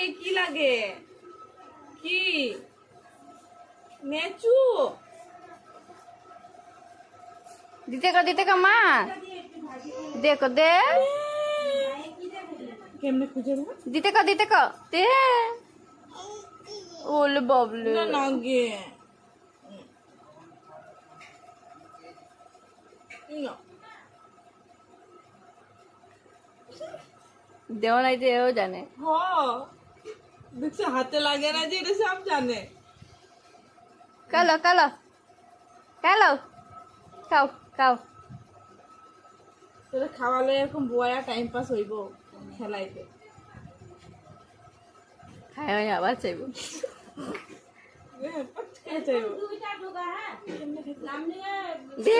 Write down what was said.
লাগে কি লাগে কি নেচু দিতে কো মা দেখো দে কেমনে খুঁজে দেবো দিতে কো দে ওলে বাবলে না লাগে না দেও নাই যে ও জানে হ দেখছো হাতে লাগে না যে এটা সব জানে কালো খাও তোরা খাওয়ালে এরকম বয়া টাইম পাস হইব খেলাইতে খাই আবার চাইবো কে চাইব দে